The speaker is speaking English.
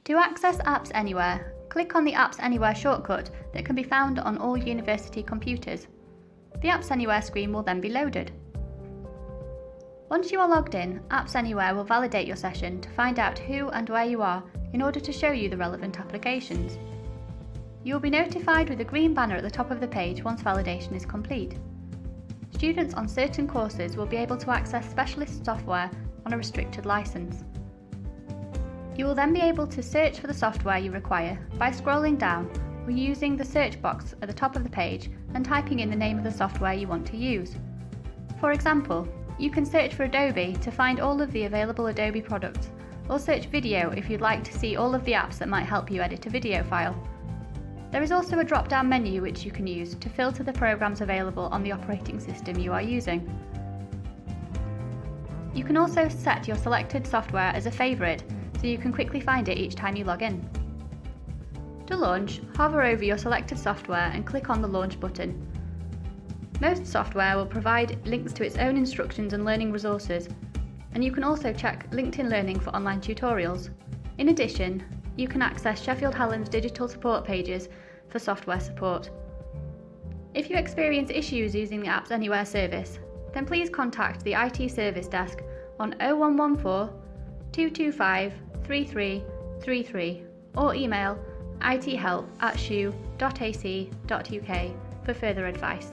To access Apps Anywhere, click on the Apps Anywhere shortcut that can be found on all university computers. The Apps Anywhere screen will then be loaded. Once you are logged in, Apps Anywhere will validate your session to find out who and where you are in order to show you the relevant applications. You will be notified with a green banner at the top of the page once validation is complete. Students on certain courses will be able to access specialist software on a restricted license. You will then be able to search for the software you require by scrolling down or using the search box at the top of the page and typing in the name of the software you want to use. For example, you can search for Adobe to find all of the available Adobe products, or search video if you'd like to see all of the apps that might help you edit a video file. There is also a drop-down menu which you can use to filter the programs available on the operating system you are using. You can also set your selected software as a favourite so you can quickly find it each time you log in. To launch, hover over your selected software and click on the Launch button. Most software will provide links to its own instructions and learning resources, and you can also check LinkedIn Learning for online tutorials. In addition, you can access Sheffield Hallam's digital support pages for software support. If you experience issues using the Apps Anywhere service, then please contact the IT service desk on 0114 225 3333 or email ithelp@shu.ac.uk for further advice.